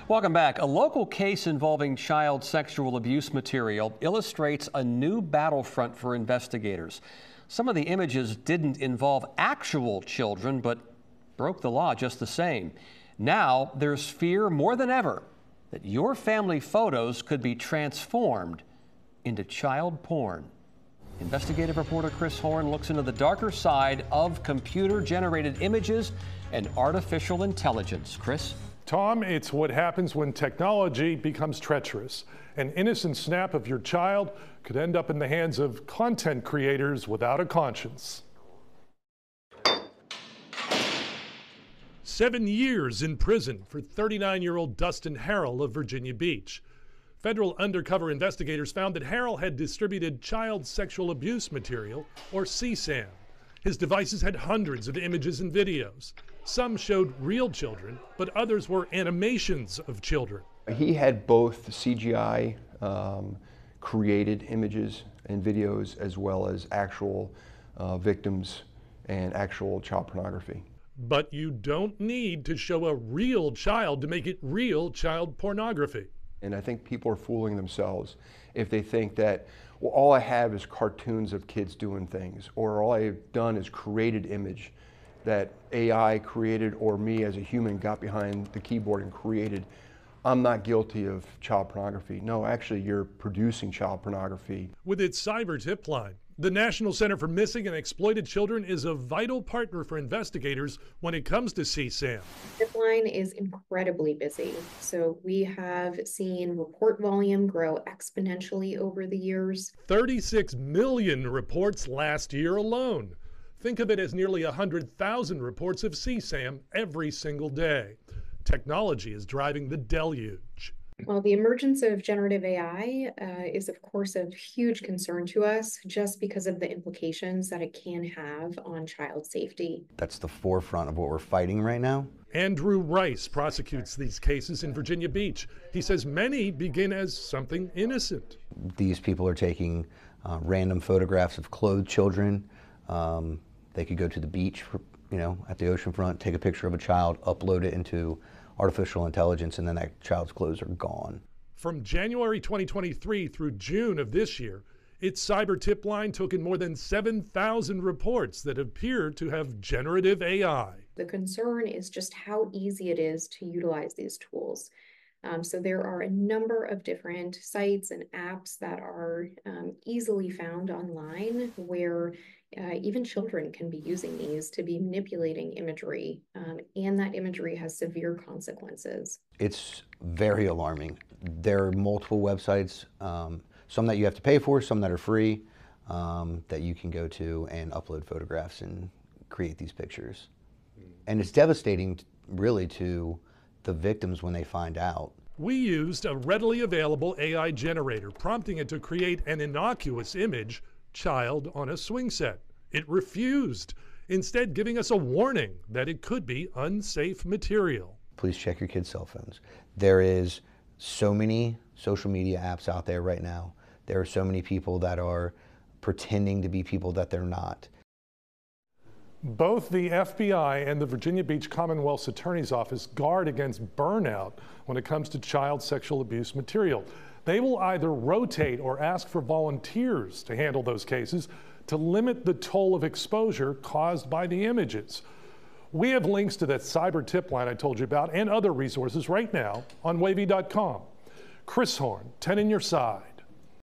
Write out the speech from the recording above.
Welcome back. A local case involving child sexual abuse material illustrates a new battlefront for investigators. Some of the images didn't involve actual children, but broke the law just the same. Now there's fear more than ever that your family photos could be transformed into child porn. Investigative reporter Chris Horn looks into the darker side of computer-generated images and artificial intelligence. Chris? Tom, it's what happens when technology becomes treacherous. An innocent snap of your child could end up in the hands of content creators without a conscience. 7 years in prison for 39-year-old Dustin Harrell of Virginia Beach. Federal undercover investigators found that Harrell had distributed child sexual abuse material, or CSAM. His devices had hundreds of images and videos. Some showed real children, but others were animations of children. He had both CGI created images and videos as well as actual victims and actual child pornography. But you don't need to show a real child to make it real child pornography. And I think people are fooling themselves if they think that, well, all I have is cartoons of kids doing things, or all I've done is created image that AI created or me as a human got behind the keyboard and created. I'm not guilty of child pornography. No, actually, you're producing child pornography. With its cyber tip line, the National Center for Missing and Exploited Children is a vital partner for investigators when it comes to CSAM. Tip line is incredibly busy. So we have seen report volume grow exponentially over the years. 36 million reports last year alone. Think of it as nearly 100,000 reports of CSAM every single day. Technology is driving the deluge. Well, the emergence of generative AI is, of course, of huge concern to us just because of the implications that it can have on child safety. That's the forefront of what we're fighting right now. Andrew Rice prosecutes these cases in Virginia Beach. He says many begin as something innocent. These people are taking random photographs of clothed children. They could go to the beach, at the oceanfront, take a picture of a child, upload it into artificial intelligence, and then that child's clothes are gone. From January 2023 through June of this year, its cyber tip line took in more than 7,000 reports that appear to have generative AI. The concern is just how easy it is to utilize these tools. So there are a number of different sites and apps that are easily found online where even children can be using these to be manipulating imagery, and that imagery has severe consequences. It's very alarming. There are multiple websites, some that you have to pay for, some that are free, that you can go to and upload photographs and create these pictures. And it's devastating, really, to the victims when they find out. We used a readily available AI generator, prompting it to create an innocuous image, child on a swing set. It refused, instead giving us a warning that it could be unsafe material. Please check your kids' cell phones. There is so many social media apps out there right now. There are so many people that are pretending to be people that they're not. Both the FBI and the Virginia Beach Commonwealth's Attorney's Office guard against burnout when it comes to child sexual abuse material. They will either rotate or ask for volunteers to handle those cases to limit the toll of exposure caused by the images. We have links to that cyber tip line I told you about and other resources right now on wavy.com. Chris Horn, 10 in your side.